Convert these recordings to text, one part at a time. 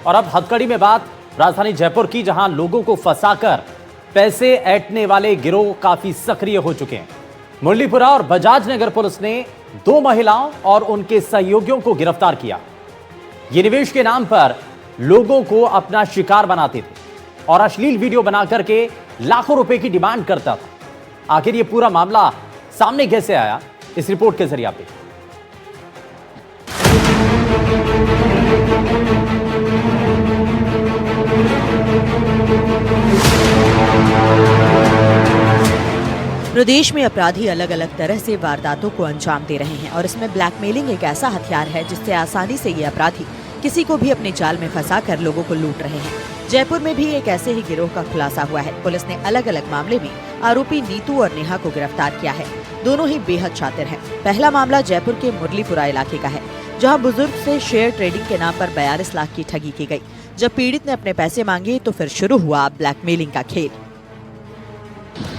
और अब हथकड़ी में बात राजधानी जयपुर की, जहां लोगों को फंसाकर पैसे ऐंठने वाले गिरोह काफी सक्रिय हो चुके हैं। मुरलीपुरा और बजाज नगर पुलिस ने 2 महिलाओं और उनके सहयोगियों को गिरफ्तार किया। ये निवेश के नाम पर लोगों को अपना शिकार बनाते थे और अश्लील वीडियो बना करके लाखों रुपए की डिमांड करता था। आखिर ये पूरा मामला सामने कैसे आया, इस रिपोर्ट के जरिए आप देखिए। प्रदेश में अपराधी अलग अलग तरह से वारदातों को अंजाम दे रहे हैं और इसमें ब्लैकमेलिंग एक ऐसा हथियार है जिससे आसानी से ये अपराधी किसी को भी अपने जाल में फंसाकर लोगों को लूट रहे हैं। जयपुर में भी एक ऐसे ही गिरोह का खुलासा हुआ है। पुलिस ने अलग अलग मामले में आरोपी नीतू और नेहा को गिरफ्तार किया है। दोनों ही बेहद शातिर हैं। पहला मामला जयपुर के मुरलीपुरा इलाके का है, जहां बुजुर्ग से शेयर ट्रेडिंग के नाम पर 42 लाख की ठगी की गई। जब पीड़ित ने अपने पैसे मांगे तो फिर शुरू हुआ ब्लैकमेलिंग का खेल।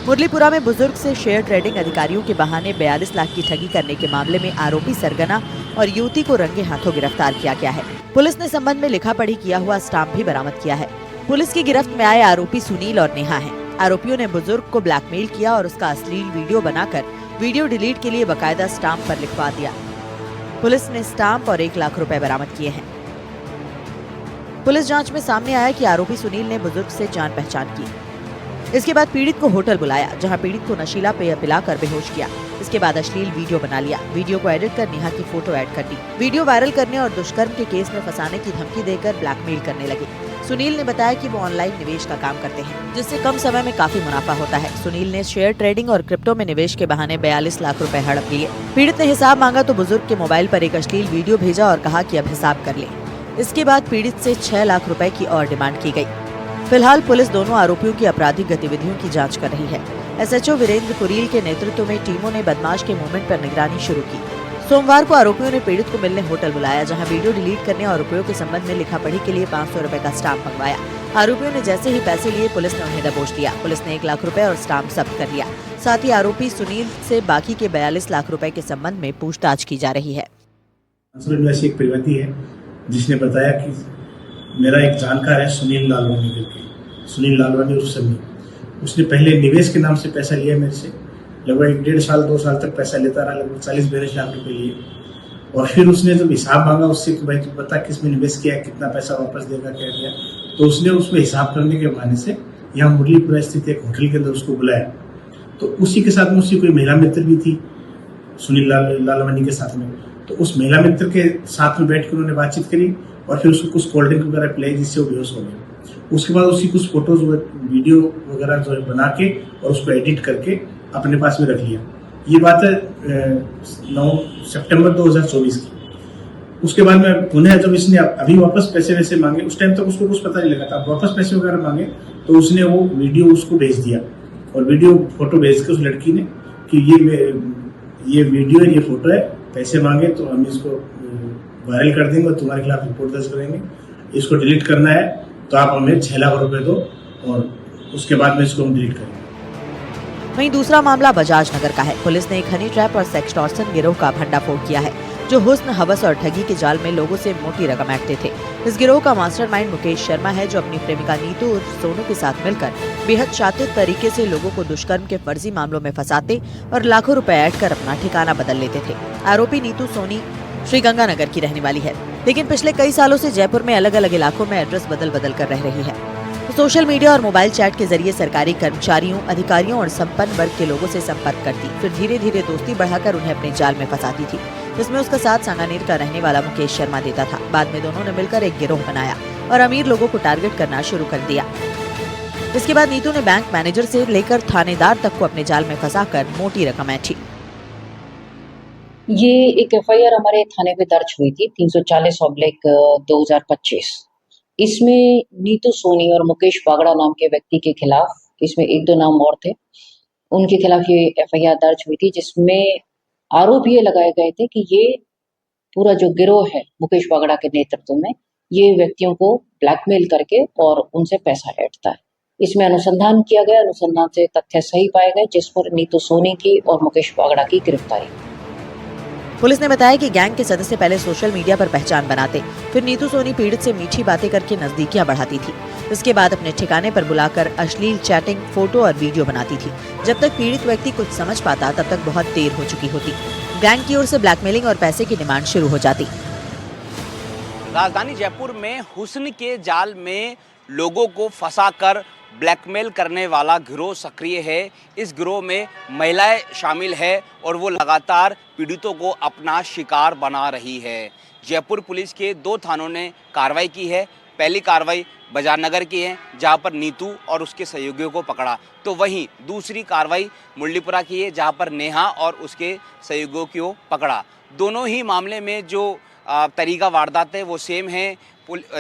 मुरलीपुरा में बुजुर्ग से शेयर ट्रेडिंग अधिकारियों के बहाने 42 लाख की ठगी करने के मामले में आरोपी सरगना और युवती को रंगे हाथों गिरफ्तार किया गया है। पुलिस ने संबंध में लिखा पढ़ी किया हुआ स्टाम्प भी बरामद किया है। पुलिस की गिरफ्त में आए आरोपी सुनील और नेहा हैं। आरोपियों ने बुजुर्ग को ब्लैकमेल किया और उसका अश्लील वीडियो बनाकर वीडियो डिलीट के लिए बकायदा स्टाम्प पर लिखवा दिया। पुलिस ने स्टाम्प और 1 लाख रुपए बरामद किए हैं। पुलिस जांच में सामने आया कि आरोपी सुनील ने बुजुर्ग से जान पहचान की। इसके बाद पीड़ित को होटल बुलाया, जहां पीड़ित को नशीला पेय पिलाकर बेहोश किया। इसके बाद अश्लील वीडियो बना लिया। वीडियो को एडिट कर नेहा की फोटो ऐड कर दी। वीडियो वायरल करने और दुष्कर्म के केस में फंसाने की धमकी देकर ब्लैकमेल करने लगे। सुनील ने बताया कि वो ऑनलाइन निवेश का काम करते हैं, जिससे कम समय में काफी मुनाफा होता है। सुनील ने शेयर ट्रेडिंग और क्रिप्टो में निवेश के बहाने 42 लाख रुपए हड़प लिए। पीड़ित ने हिसाब मांगा तो बुजुर्ग के मोबाइल पर एक अश्लील वीडियो भेजा और कहा कि अब हिसाब कर ले। इसके बाद पीड़ित से 6 लाख रुपए की और डिमांड की गई। फिलहाल पुलिस दोनों आरोपियों की आपराधिक गतिविधियों की जांच कर रही है। एसएचओ वीरेंद्र कुरील के नेतृत्व में टीमों ने बदमाश के मूवमेंट पर निगरानी शुरू की। सोमवार को आरोपियों ने पीड़ित को मिलने होटल बुलाया, जहां वीडियो डिलीट करने और आरोपियों के संबंध में लिखा पढ़ी के लिए 500 रुपए का स्टाम्प मंगवाया। आरोपियों ने जैसे ही पैसे लिए पुलिस ने उन्हें दबोच लिया। पुलिस ने 1 लाख रुपए और स्टाम्प जब्त कर लिया। साथ ही आरोपी सुनील से बाकी के 42 लाख रुपए के संबंध में पूछताछ की जा रही है। एक परिवादी है जिसने बताया कि मेरा एक जानकार है सुनील लालवानी करके, सुनील लालवानी उस समय उसने पहले निवेश के नाम से पैसा लिया मेरे से। लगभग 1.5 साल 2 साल तक पैसा लेता रहा, लगभग 40-42 लाख रुपए लिए। और फिर उसने जब हिसाब मांगा उससे कि भाई तू बता किस में निवेश किया, कितना पैसा वापस देगा, क्या किया, तो उसने उसमें हिसाब करने के बहाने से यहाँ मुरलीपुरा स्थित एक होटल के अंदर उसको बुलाया। तो उसी के साथ में उसकी कोई महिला मित्र भी थी सुनील लालवानी के साथ में। तो उस महिला मित्र के साथ में बैठ कर उन्होंने बातचीत करी और फिर उसको कुछ कोल्ड ड्रिंक वगैरह पिलाई जिससे वो बेहोश हो गया। उसके बाद उसकी कुछ फोटोज वीडियो वगैरह जो है बना के और उसको एडिट करके अपने पास में रख लिया। ये बात है 9 सितंबर 2024 की। उसके बाद में पुनः जब इसने अभी वापस पैसे वैसे मांगे, उस टाइम तक उसको कुछ पता नहीं लगा था, वापस पैसे वगैरह मांगे तो उसने वो वीडियो उसको भेज दिया और वीडियो फोटो भेज के उस लड़की ने कि ये वीडियो है, ये फोटो है, पैसे मांगे तो हम इसको वायरल कर देंगे और तुम्हारे खिलाफ रिपोर्ट दर्ज करेंगे। इसको डिलीट करना है तो आप हमें 6 लाख रुपए दो और उसके बाद में इसको हम डिलीट करेंगे। वहीं दूसरा मामला बजाज नगर का है। पुलिस ने एक हनी ट्रैप और सेक्सटॉर्शन गिरोह का भंडाफोड़ किया है, जो हुस्न, हवस और ठगी के जाल में लोगों से मोटी रकम ऐंठते थे। इस गिरोह का मास्टरमाइंड मुकेश शर्मा है, जो अपनी प्रेमिका नीतू और सोनू के साथ मिलकर बेहद शातिर तरीके से लोगों को दुष्कर्म के फर्जी मामलों में फंसाते और लाखों रुपए ऐड कर अपना ठिकाना बदल लेते थे। आरोपी नीतू सोनी श्रीगंगानगर की रहने वाली है, लेकिन पिछले कई सालों से जयपुर में अलग अलग इलाकों में एड्रेस बदल बदल कर रह रही है। तो सोशल मीडिया और मोबाइल चैट के जरिए सरकारी कर्मचारियों, अधिकारियों और संपन्न वर्ग के लोगों से संपर्क करती, फिर धीरे धीरे दोस्ती बढ़ाकर उन्हें अपने जाल में फंसाती थी, जिसमें उसका साथ सांगानेर का रहने वाला मुकेश शर्मा देता था। बाद में दोनों ने मिलकर एक गिरोह बनाया और अमीर लोगों को टारगेट करना शुरू कर दिया। इसके बाद नीतू ने बैंक मैनेजर से लेकर थानेदार तक को अपने जाल में फंसाकर मोटी रकम ऐंठी। ये एक एफआईआर हमारे थाने पे दर्ज हुई थी 340/2025। इसमें नीतू सोनी और मुकेश बागड़ा नाम के व्यक्ति के खिलाफ, इसमें 1-2 नाम और थे, उनके खिलाफ ये एफआईआर दर्ज हुई थी, जिसमें आरोप ये लगाए गए थे कि ये पूरा जो गिरोह है मुकेश बागड़ा के नेतृत्व में, ये व्यक्तियों को ब्लैकमेल करके और उनसे पैसा ऐंठता है। इसमें अनुसंधान किया गया, अनुसंधान से तथ्य सही पाए गए, जिस पर नीतू सोनी की और मुकेश बागड़ा की गिरफ्तारी। पुलिस ने बताया कि गैंग के सदस्य पहले सोशल मीडिया पर पहचान बनाते, फिर नीतू सोनी पीड़ित से मीठी बातें करके नजदीकियां बढ़ाती थी। इसके बाद अपने ठिकाने पर बुलाकर अश्लील चैटिंग, फोटो और वीडियो बनाती थी। जब तक पीड़ित व्यक्ति कुछ समझ पाता तब तक बहुत देर हो चुकी होती। गैंग की ओर से ब्लैकमेलिंग और पैसे की डिमांड शुरू हो जाती। राजधानी जयपुर में हुस्न के जाल में लोगों को फंसाकर ब्लैकमेल करने वाला गिरोह सक्रिय है। इस गिरोह में महिलाएं शामिल है और वो लगातार पीड़ितों को अपना शिकार बना रही है। जयपुर पुलिस के 2 थानों ने कार्रवाई की है। पहली कार्रवाई बाजार नगर की है, जहां पर नीतू और उसके सहयोगियों को पकड़ा, तो वहीं दूसरी कार्रवाई मुरलीपुरा की है, जहां पर नेहा और उसके सहयोगियों को पकड़ा। दोनों ही मामले में जो तरीका वारदात है वो सेम है।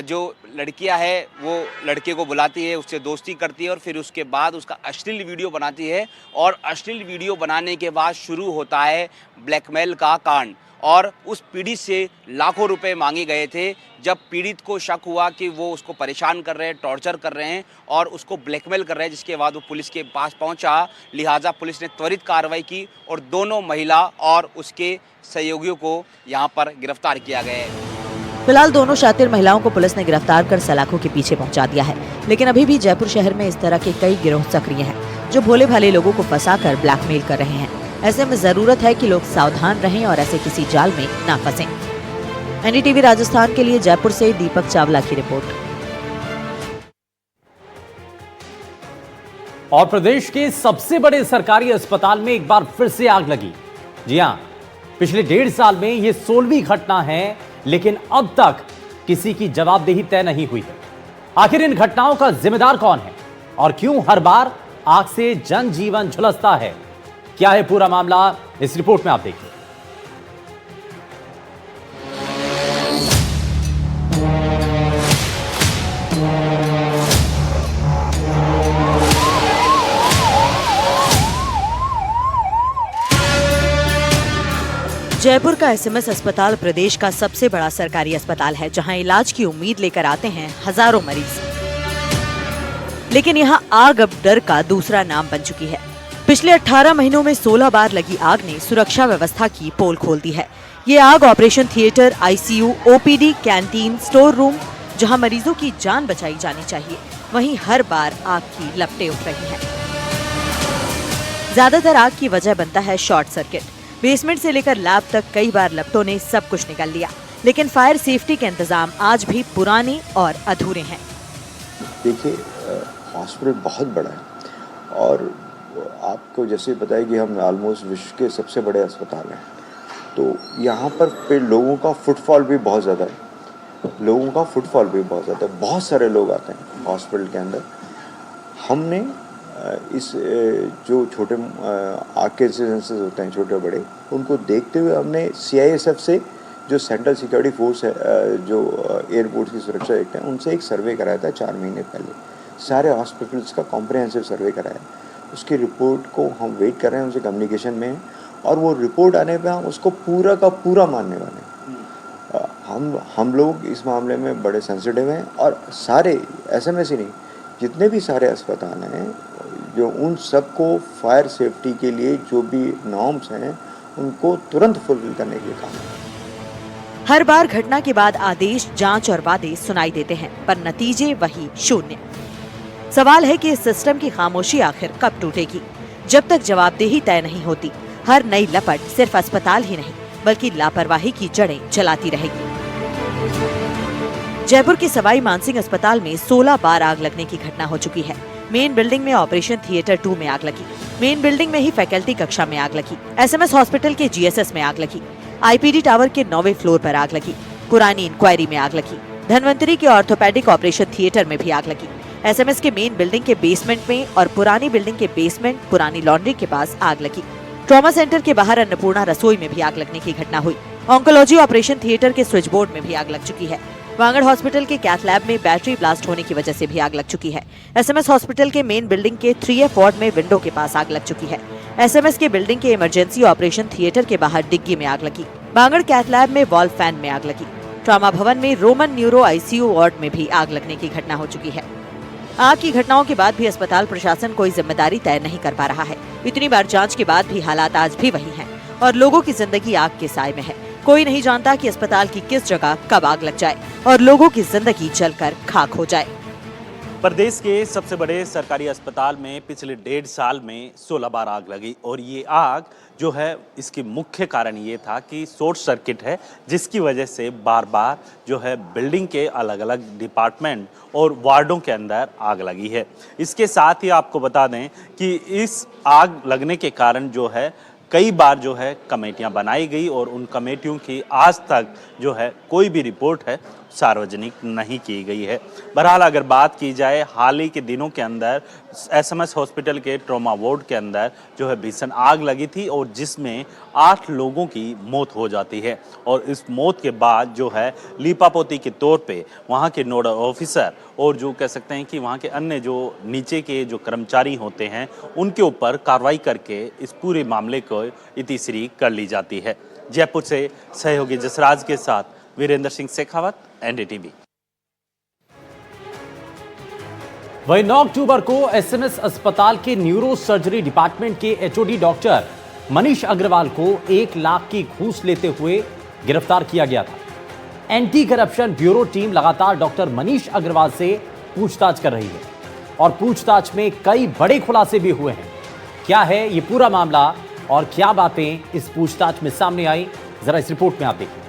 जो लड़कियां है वो लड़के को बुलाती है, उससे दोस्ती करती है और फिर उसके बाद उसका अश्लील वीडियो बनाती है और अश्लील वीडियो बनाने के बाद शुरू होता है ब्लैकमेल का कांड। और उस पीड़ित से लाखों रुपए मांगे गए थे। जब पीड़ित को शक हुआ कि वो उसको परेशान कर रहे हैं, टॉर्चर कर रहे हैं और उसको ब्लैकमेल कर रहे हैं, जिसके बाद वो पुलिस के पास पहुंचा। लिहाजा पुलिस ने त्वरित कार्रवाई की और दोनों महिला और उसके सहयोगियों को यहां पर गिरफ्तार किया गया है। फिलहाल दोनों शातिर महिलाओं को पुलिस ने गिरफ्तार कर सलाखों के पीछे पहुंचा दिया है, लेकिन अभी भी जयपुर शहर में इस तरह के कई गिरोह सक्रिय हैं, जो भोले भाले लोगों को फंसाकर ब्लैकमेल कर रहे हैं। ऐसे में जरूरत है कि लोग सावधान रहें और ऐसे किसी जाल में ना फंसें। एनडीटीवी राजस्थान के लिए जयपुर से दीपक चावला की रिपोर्ट। और प्रदेश के सबसे बड़े सरकारी अस्पताल में एक बार फिर से आग लगी। जी हां, पिछले 1.5 साल में यह 16वीं घटना है, लेकिन अब तक किसी की जवाबदेही तय नहीं हुई है। आखिर इन घटनाओं का जिम्मेदार कौन है और क्यों हर बार आग से जनजीवन झुलसता है? क्या है पूरा मामला, इस रिपोर्ट में आप देखिए। जयपुर का एसएमएस अस्पताल प्रदेश का सबसे बड़ा सरकारी अस्पताल है, जहां इलाज की उम्मीद लेकर आते हैं हजारों मरीज। लेकिन यहां आग अब डर का दूसरा नाम बन चुकी है। पिछले 18 महीनों में 16 बार लगी आग ने सुरक्षा व्यवस्था की पोल खोल दी है। ये आग operation theatre, ICU, OPD, canteen, store room, जहां मरीजों की जान बचाई जानी चाहिए, वहीं हर बार आग की लपटें उठ रही हैं। ज्यादातर आग की वजह बनता है शॉर्ट सर्किट। बेसमेंट से लेकर लैब तक कई बार लपटों ने सब कुछ निकाल लिया, लेकिन फायर सेफ्टी के इंतजाम आज भी पुराने और अधूरे हैं। देखिए, हॉस्पिटल बहुत बड़ा है और आपको जैसे बताया कि हम ऑलमोस्ट विश्व के सबसे बड़े अस्पताल हैं, तो यहाँ पर लोगों का फुटफॉल भी बहुत ज़्यादा है। बहुत सारे लोग आते हैं हॉस्पिटल के अंदर। हमने इस जो छोटे आग के इंसिडेंसेस होते हैं छोटे बड़े, उनको देखते हुए हमने CISF से, जो सेंट्रल सिक्योरिटी फोर्स है, जो एयरपोर्ट की सुरक्षा देखते हैं, उनसे एक सर्वे कराया था 4 महीने पहले। सारे हॉस्पिटल्स का कॉम्प्रिहेंसिव सर्वे कराया। उसकी रिपोर्ट को हम वेट कर रहे हैं, उनसे कम्युनिकेशन में हैं और वो रिपोर्ट आने पे हम उसको पूरा का पूरा मानने वाले हैं। हम लोग इस मामले में बड़े सेंसिटिव हैं और सारे एसएमएस ही नहीं, जितने भी सारे अस्पताल हैं, जो उन सबको फायर सेफ्टी के लिए जो भी नॉर्म्स हैं उनको तुरंत फुलफिल करने के काम है। हर बार घटना के बाद आदेश, जांच और वादे सुनाई देते हैं, पर नतीजे वही शून्य। सवाल है कि इस सिस्टम की खामोशी आखिर कब टूटेगी? जब तक जवाबदेही तय नहीं होती, हर नई लपट सिर्फ अस्पताल ही नहीं बल्कि लापरवाही की जड़ें जलाती रहेगी। जयपुर के सवाई मानसिंह अस्पताल में 16 बार आग लगने की घटना हो चुकी है। मेन बिल्डिंग में ऑपरेशन थिएटर 2 में आग लगी, मेन बिल्डिंग में ही फैकल्टी कक्षा में आग लगी, एसएमएस हॉस्पिटल के GSS में आग लगी, आईपीडी टावर के 9वें फ्लोर पर आग लगी, पुरानी इंक्वायरी में आग लगी, धनवंतरी के ऑर्थोपेडिक ऑपरेशन थिएटर में भी आग लगी, एसएमएस के मेन बिल्डिंग के बेसमेंट में और पुरानी बिल्डिंग के बेसमेंट पुरानी लॉन्ड्री के पास आग लगी। ट्रॉमा सेंटर के बाहर अन्नपूर्णा रसोई में भी आग लगने की घटना हुई। ऑन्कोलॉजी ऑपरेशन थिएटर के स्विच बोर्ड में भी आग लग चुकी है। वांगड़ हॉस्पिटल के कैथ लैब में बैटरी ब्लास्ट होने की वजह से भी आग लग चुकी है। एसएमएस हॉस्पिटल के मेन बिल्डिंग के 3F वार्ड में विंडो के पास आग लग चुकी है। एसएमएस के बिल्डिंग के इमरजेंसी ऑपरेशन थिएटर के बाहर डिग्गी में आग लगी। वांगड़ कैथ लैब में वॉल फैन में आग लगी। ट्रॉमा भवन में रोमन न्यूरो आईसीयू वार्ड में भी आग लगने की घटना हो चुकी है। आग की घटनाओं के बाद भी अस्पताल प्रशासन कोई जिम्मेदारी तय नहीं कर पा रहा है। इतनी बार जांच के बाद भी हालात आज भी वही हैं और लोगों की जिंदगी आग के साए में है। कोई नहीं जानता कि अस्पताल की किस जगह कब आग लग जाए और लोगों की जिंदगी जलकर खाक हो जाए। प्रदेश के सबसे बड़े सरकारी अस्पताल में पिछले 1.5 साल में 16 बार आग लगी और ये आग जो है इसकी मुख्य कारण ये था कि शॉर्ट सर्किट है, जिसकी वजह से बार बार जो है बिल्डिंग के अलग अलग डिपार्टमेंट और वार्डों के अंदर आग लगी है। इसके साथ ही आपको बता दें कि इस आग लगने के कारण जो है कई बार जो है कमेटियां बनाई गई और उन कमेटियों की आज तक जो है कोई भी रिपोर्ट है सार्वजनिक नहीं की गई है। बहरहाल अगर बात की जाए हाल ही के दिनों के अंदर एसएमएस हॉस्पिटल के ट्रॉमा वार्ड के अंदर जो है भीषण आग लगी थी और जिसमें 8 लोगों की मौत हो जाती है और इस मौत के बाद जो है लीपापोती के तौर पे वहाँ के नोडल ऑफिसर और जो कह सकते हैं कि वहाँ के अन्य जो नीचे के जो कर्मचारी होते हैं उनके ऊपर कार्रवाई करके इस पूरे मामले को इतिश्री कर ली जाती है। जयपुर से सहयोगी जसराज के साथ वीरेंद्र सिंह शेखावत, एनडीटीवी। वहीं 9 अक्टूबर को एसएमएस अस्पताल के न्यूरो सर्जरी डिपार्टमेंट के एचओडी डॉक्टर मनीष अग्रवाल को 1 लाख की घूस लेते हुए गिरफ्तार किया गया था। एंटी करप्शन ब्यूरो टीम लगातार डॉक्टर मनीष अग्रवाल से पूछताछ कर रही है और पूछताछ में कई बड़े खुलासे भी हुए हैं। क्या है ये पूरा मामला और क्या बातें इस पूछताछ में सामने आई, जरा इस रिपोर्ट में आप देखिए।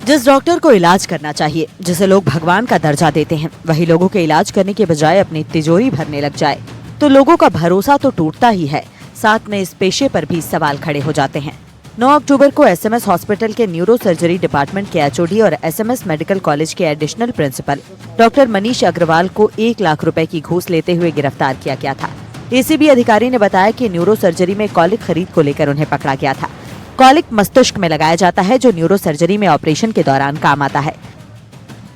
जिस डॉक्टर को इलाज करना चाहिए, जिसे लोग भगवान का दर्जा देते हैं, वही लोगों के इलाज करने के बजाय अपनी तिजोरी भरने लग जाए तो लोगों का भरोसा तो टूटता ही है, साथ में इस पेशे पर भी सवाल खड़े हो जाते हैं। 9 अक्टूबर को एसएमएस हॉस्पिटल के न्यूरो सर्जरी डिपार्टमेंट के एचओडी और एसएमएस मेडिकल कॉलेज के additional principal doctor Manish Agrawal को 1 लाख रुपए की घूस लेते हुए गिरफ्तार किया गया था। एसीबी अधिकारी ने बताया कि न्यूरो सर्जरी में कॉलिक खरीद को लेकर उन्हें पकड़ा गया था। कॉलिक मस्तिष्क में लगाया जाता है जो न्यूरो सर्जरी में ऑपरेशन के दौरान काम आता है।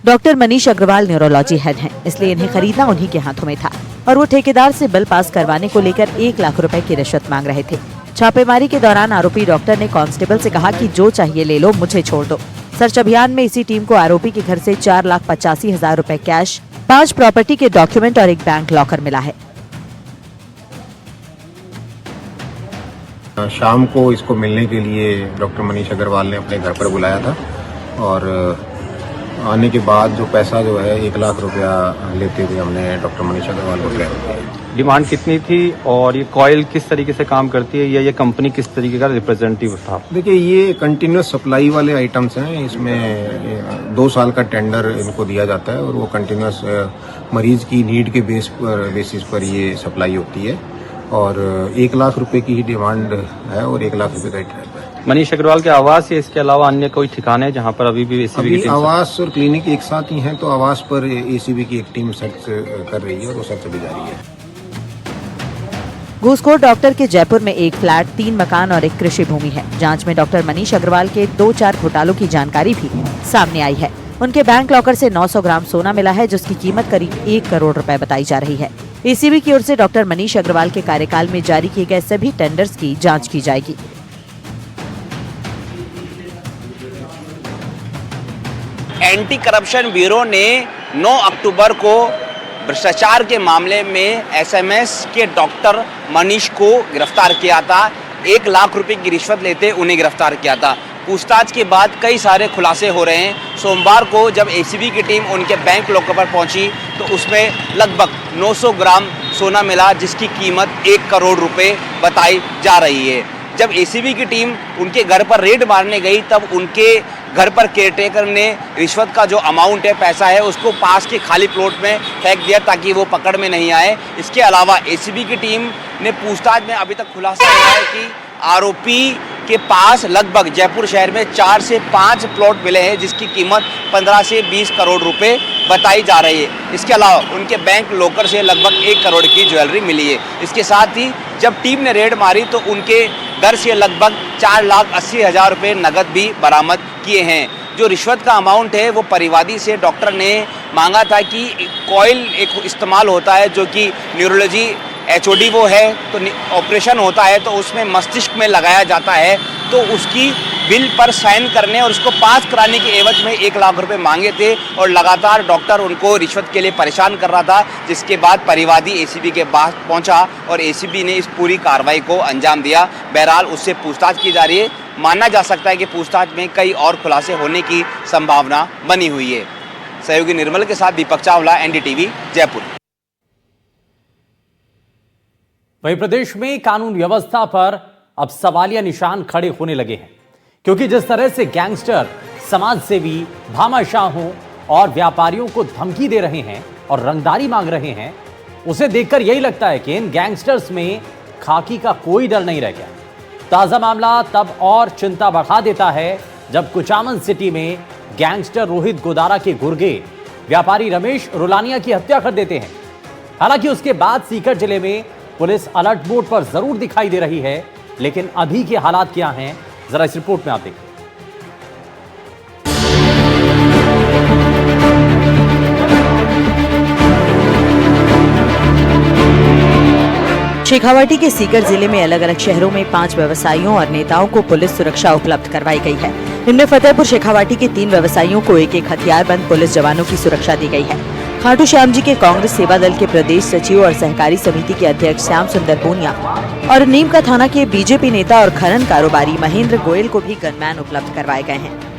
Doctor Manish Agrawal neurology head हैं, इसलिए इन्हें खरीदना उन्हीं के हाथों में था और वो ठेकेदार से बिल पास करवाने को लेकर 1 लाख रुपए की रिश्वत मांग रहे थे। छापेमारी के दौरान आरोपी डॉक्टर ने कांस्टेबल से कहा कि जो चाहिए ले लो, मुझे छोड़ दो। सर्च अभियान में इसी टीम को आरोपी के घर से 4,85,000 रुपए कैश, 5 प्रॉपर्टी के डॉक्यूमेंट और एक बैंक लॉकर मिला है। शाम को इसको मिलने के लिए डॉक्टर मनीष अग्रवाल ने अपने घर पर बुलाया था और आने के बाद जो पैसा जो है 1 लाख रुपया लेते हुए हमने डॉक्टर मनीष अग्रवाल को गिरफ्तार किया। डिमांड कितनी थी और ये कॉइल किस तरीके से काम करती है या ये कंपनी किस तरीके का रिप्रेजेंटेटिव था? देखिए, ये कंटिन्यूस सप्लाई वाले आइटम्स हैं। इसमें 2 साल का टेंडर इनको दिया जाता है और वो कंटिन्यूस मरीज की नीड के बेसिस पर ये सप्लाई होती है और 1 लाख रुपए की ही डिमांड है और 1 लाख रुपए का ट्रैक है। मनीष अग्रवाल के आवास या इसके अलावा अन्य कोई ठिकाने जहां पर अभी भी एसीबी की टीम? आवास और क्लिनिक एक साथ ही हैं, तो आवास पर एसीबी की एक टीम सर्च कर रही है और वो सर्च अभी जारी है। घूसखोर डॉक्टर के जयपुर में 1 फ्लैट, 3 मकान और 1 कृषि भूमि है। जांच में डॉक्टर मनीष अग्रवाल के 2-4 घोटालों की जानकारी भी सामने आई है। उनके बैंक लॉकर से 900 ग्राम सोना मिला है जिसकी कीमत करीब 1 करोड़ रुपए बताई जा रही है। एसीबी की ओर से डॉक्टर मनीष अग्रवाल के कार्यकाल में जारी किए गए सभी टेंडर्स की जांच की जाएगी। एंटी करप्शन ब्यूरो ने 9 अक्टूबर को भ्रष्टाचार के मामले में एसएमएस के डॉक्टर मनीष को गिरफ्तार किया था। 1 लाख रुपए की रिश्वत लेते उन्हें गिरफ्तार किया था। पूछताछ के बाद कई सारे खुलासे हो रहे हैं। सोमवार को जब एसीबी की टीम उनके बैंक लॉकर पर पहुंची तो उसमें लगभग 900 ग्राम सोना मिला जिसकी कीमत 1 करोड़ रुपए बताई जा रही है। जब एसीबी की टीम उनके घर पर रेड मारने गई तब उनके घर पर केयरटेकर ने रिश्वत का जो अमाउंट है, पैसा है, उसको पास के खाली प्लॉट में फेंक दिया ताकि वो पकड़ में नहीं आए। इसके अलावा एसीबी की टीम ने पूछताछ में अभी तक खुलासा किया है कि आरोपी के पास लगभग जयपुर शहर में 4 से 5 प्लॉट मिले हैं जिसकी कीमत 15 से 20 करोड़ रुपए बताई जा रही है। इसके अलावा उनके बैंक लॉकर से लगभग 1 करोड़ की ज्वेलरी मिली है। इसके साथ ही जब टीम ने रेड मारी तो उनके घर से लगभग 4,80,000 रुपये नकद भी बरामद किए हैं। जो रिश्वत का अमाउंट है वो परिवादी से डॉक्टर ने मांगा था कि कॉइल एक इस्तेमाल होता है जो कि न्यूरोलॉजी एचओडी वो है तो ऑपरेशन होता है तो उसमें मस्तिष्क में लगाया जाता है, तो उसकी बिल पर साइन करने और उसको पास कराने के एवज में 1 लाख रुपए मांगे थे और लगातार डॉक्टर उनको रिश्वत के लिए परेशान कर रहा था, जिसके बाद परिवादी एसीबी के पास पहुंचा और एसीबी ने इस पूरी कार्रवाई को अंजाम दिया। बहरहाल उससे पूछताछ की जा रही है। माना जा सकता है कि पूछताछ में कई और खुलासे होने की संभावना बनी हुई है। सहयोगी निर्मल के साथ दीपक चावला, एनडीटीवी, जयपुर। वहीं प्रदेश में कानून व्यवस्था पर अब सवालिया निशान खड़े होने लगे हैं, क्योंकि जिस तरह से गैंगस्टर समाजसेवी, भामाशाहों और व्यापारियों को धमकी दे रहे हैं और रंगदारी मांग रहे हैं, उसे देखकर यही लगता है कि इन गैंगस्टर्स में खाकी का कोई डर नहीं रह गया। ताजा मामला तब और चिंता बढ़ा देता है जब कुचामन सिटी में गैंगस्टर रोहित गोदारा के गुर्गे व्यापारी रमेश रुलानिया की हत्या कर देते हैं। हालांकि उसके बाद सीकर जिले में पुलिस अलर्ट मोड पर जरूर दिखाई दे रही है, लेकिन अभी के हालात क्या हैं, जरा इस रिपोर्ट में आप देखिए। शेखावाटी के सीकर जिले में अलग अलग शहरों में 5 व्यवसायियों और नेताओं को पुलिस सुरक्षा उपलब्ध करवाई गई है। इनमें फतेहपुर शेखावाटी के 3 व्यवसायियों को एक हथियारबंद पुलिस जवानों की सुरक्षा दी गई है। खाटू श्याम जी के कांग्रेस सेवा दल के प्रदेश सचिव और सहकारी समिति के अध्यक्ष श्याम सुंदर पूनिया और नीमका थाना के बीजेपी नेता और खनन कारोबारी महेंद्र गोयल को भी गनमैन उपलब्ध करवाए गए हैं।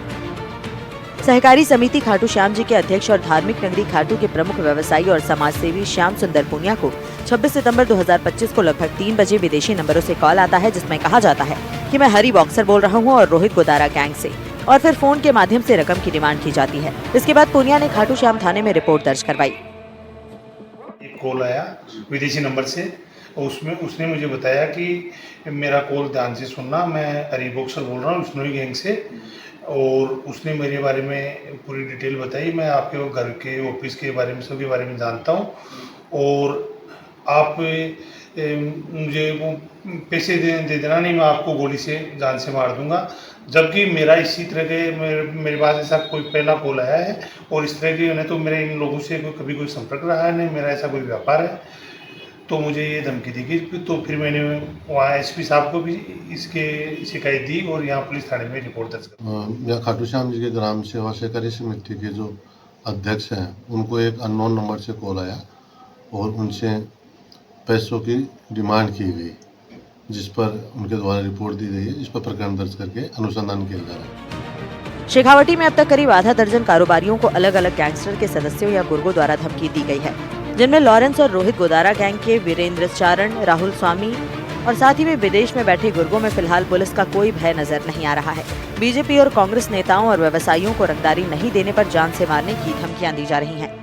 सहकारी समिति खाटू श्याम जी के अध्यक्ष और धार्मिक नगरी खाटू के प्रमुख व्यवसायी और समाजसेवी श्याम सुंदर पूनिया को 26 सितंबर 2025 को लगभग 3 बजे विदेशी नंबरों से कॉल आता है, जिसमें कहा जाता है कि मैं हरी बॉक्सर बोल रहा हूं और रोहित गोदारा गैंग से, और फिर फोन के माध्यम से रकम की डिमांड की जाती है। इसके बाद पूनिया ने खाटू श्याम थाने में रिपोर्ट दर्ज करवाई। एक कॉल आया विदेशी नंबर से, उसमें उसने मुझे बताया कि मेरा कॉल ध्यान से सुनना, मैं हरी बॉक्सर बोल रहा हूँ बिश्नोई गैंग से, और उसने मेरे बारे में पूरी डिटेल बताई। मैं आपके घर के ऑफिस के बारे में, सबके बारे में जानता हूँ, और आप मुझे वो पैसे दे देना, नहीं मैं आपको गोली से जान से मार दूंगा। जबकि मेरा इसी तरह के मेरे पास ऐसा कोई पहला कॉल आया है, और इस तरह की उन्हें तो मेरे इन लोगों से कभी कोई संपर्क रहा है नहीं, मेरा ऐसा कोई व्यापार है, तो मुझे ये धमकी दी गई। तो फिर मैंने वहाँ एसपी साहब को भी इसके शिकायत दी और यहाँ पुलिस थाने में रिपोर्ट दर्ज कर। यहाँ खाटू श्याम जी के ग्राम सेवा सहकारी समिति के जो अध्यक्ष हैं, उनको एक अननोन नंबर से कॉल आया और उनसे पैसों की डिमांड की गई, जिस पर उनके द्वारा रिपोर्ट दी गई है, जिस पर प्रकरण दर्ज करके अनुसंधान किया जा रहा है। शेखावाटी में अब तक करीब आधा दर्जन कारोबारियों को अलग अलग गैंगस्टर के सदस्यों या गुर्गों द्वारा धमकी दी गई है, जिनमें लॉरेंस और रोहित गोदारा गैंग के वीरेंद्र चारण, राहुल स्वामी और साथ ही में विदेश में बैठे गुर्गों में फिलहाल पुलिस का कोई भय नजर नहीं आ रहा है। बीजेपी और कांग्रेस नेताओं और व्यवसायियों को रंगदारी नहीं देने पर जान से मारने की धमकियां दी जा रही हैं।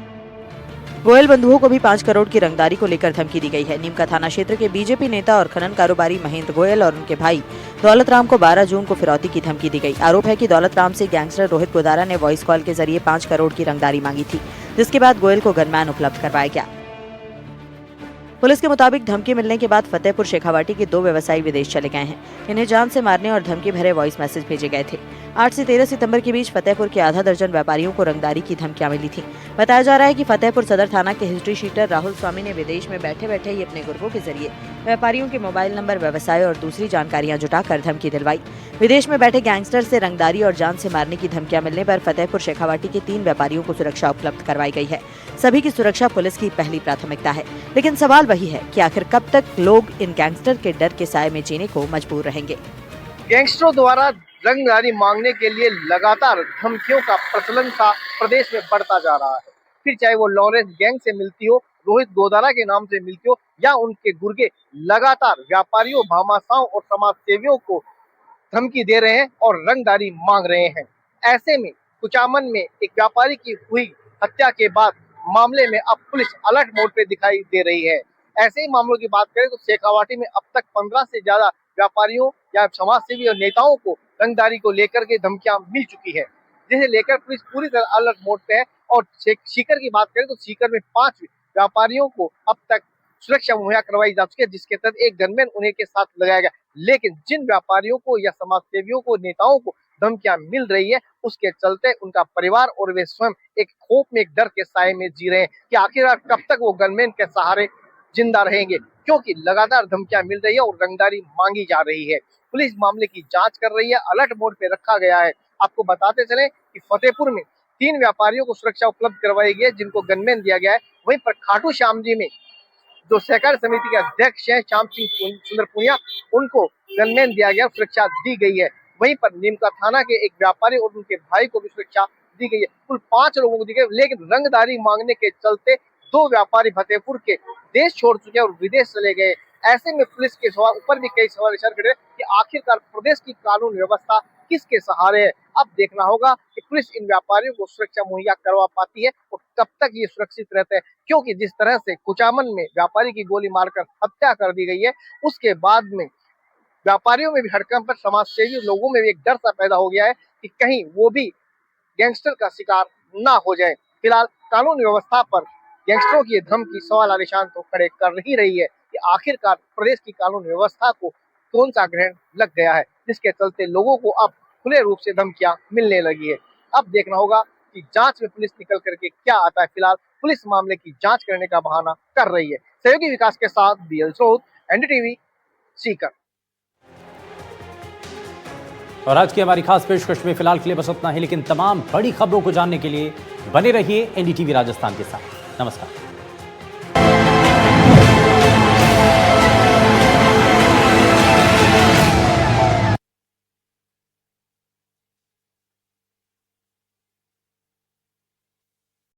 गोयल बंधुओं को भी 5 करोड़ की रंगदारी को लेकर धमकी दी गई है। नीमका थाना क्षेत्र के बीजेपी नेता और खनन कारोबारी महेंद्र गोयल और उनके भाई दौलत राम को 12 जून को फिरौती की धमकी दी गई। आरोप है कि दौलत राम से गैंगस्टर रोहित गोदारा ने वॉइस कॉल के जरिए 5 करोड़ की रंगदारी मांगी थी, जिसके बाद गोयल को गनमैन उपलब्ध करवाया गया। पुलिस के मुताबिक धमकी मिलने के बाद फतेहपुर शेखावाटी के 2 व्यवसायी विदेश चले गए हैं। इन्हें जान से मारने और धमकी भरे वॉइस मैसेज भेजे गए थे। 8 से 13 सितंबर के बीच फतेहपुर के आधा दर्जन व्यापारियों को रंगदारी की धमकियां मिली थी। बताया जा रहा है कि फतेहपुर सदर थाना के हिस्ट्री शीटर राहुल स्वामी ने विदेश में बैठे बैठे ही अपने गुर्गों के जरिए व्यापारियों के मोबाइल नंबर, व्यवसाय और दूसरी जानकारियां जुटाकर धमकी दिलवाई। विदेश में बैठे गैंगस्टर से रंगदारी और जान से मारने की धमकियां मिलने पर फतेहपुर शेखावाटी के 3 व्यापारियों को सुरक्षा उपलब्ध करवाई गई है। सभी की सुरक्षा पुलिस की पहली प्राथमिकता है, लेकिन सवाल वही है कि आखिर कब तक लोग इन गैंगस्टर के डर के साए में जीने को मजबूर रहेंगे। गैंगस्टरों द्वारा रंगदारी मांगने के लिए लगातार धमकियों का प्रचलन का प्रदेश में बढ़ता जा रहा है। फिर चाहे वो लॉरेंस गैंग से मिलती हो, रोहित गोदारा के नाम से मिलती हो, या उनके गुर्गे लगातार व्यापारियों, भामाशाहों और समाज सेवियों को धमकी दे रहे हैं और रंगदारी मांग रहे हैं। ऐसे में कुचामन में एक व्यापारी की हुई हत्या के बाद मामले में अब पुलिस अलर्ट मोड पे दिखाई दे रही है। ऐसे ही मामलों की बात करें तो शेखावाटी में अब तक 15 से ज्यादा व्यापारियों या समाजसेवी और नेताओं को रंगदारी को लेकर के धमकियां मिल चुकी है, जिसे लेकर पुलिस पूरी तरह अलर्ट मोड पे है। और सीकर की बात करें तो सीकर में 5 व्यापारियों को अब तक सुरक्षा मुहैया करवाई जा चुकी है, जिसके तहत एक गनमैन उन्हें के साथ लगाया गया। लेकिन जिन व्यापारियों को या समाज सेवियों को, नेताओं को धमकियां मिल रही है, उसके चलते उनका परिवार और वे स्वयं एक खौफ में, एक डर के साए में जी रहे हैं कि आखिरकार कब तक वो गनमैन के सहारे जिंदा रहेंगे, क्योंकि लगातार धमकियां मिल रही है और रंगदारी मांगी जा रही है। पुलिस मामले की जांच कर रही है, अलर्ट मोड पे रखा गया है। आपको बताते चले कि फतेहपुर में 3 व्यापारियों को सुरक्षा उपलब्ध करवाई गई है, जिनको गनमैन दिया गया है। वहीं पर खाटू श्याम जी में जो सहकारी समिति के अध्यक्ष हैं श्याम सिंह सुंदर पुनिया, उनको गनमैन दिया गया, सुरक्षा दी गई है। वहीं पर नीमका थाना के एक व्यापारी और उनके भाई को भी सुरक्षा दी गई है। कुल 5 लोगों को दी गई, लेकिन रंगदारी मांगने के चलते 2 व्यापारी फतेहपुर के देश छोड़ चुके हैं और विदेश चले गए। ऐसे में पुलिस के ऊपर भी कई सवाल खड़े हैं कि आखिरकार प्रदेश की कानून व्यवस्था किसके सहारे है। अब देखना होगा कि पुलिस इन व्यापारियों को सुरक्षा मुहैया करवा पाती है और कब तक ये सुरक्षित रहते हैं, क्योंकि जिस तरह से कुचामन में व्यापारी की गोली मारकर हत्या कर दी गई है, उसके बाद में व्यापारियों में भी हड़कंप पर, समाजसेवी लोगों में भी एक डर सा पैदा हो गया है कि कहीं वो भी गैंगस्टर का शिकार ना हो जाए। फिलहाल कानून व्यवस्था पर गैंगस्टरों की धमकी सवाल और निशान तो खड़े कर ही रही है कि आखिरकार प्रदेश की कानून व्यवस्था को कौन सा ग्रहण लग गया है, जिसके चलते लोगों को अब खुले रूप से धमकियां मिलने लगी है। अब देखना होगा कि जांच में पुलिस निकल करके क्या आता है। फिलहाल पुलिस मामले की जांच करने का बहाना कर रही है। सहयोगी विकास के साथ बीएल सोद, एनडीटीवी, सीकर। और आज की हमारी खास पेशकश में फिलहाल के लिए बस उतना ही, लेकिन तमाम बड़ी खबरों को जानने के लिए बने रहिए एनडीटीवी राजस्थान के साथ। नमस्कार।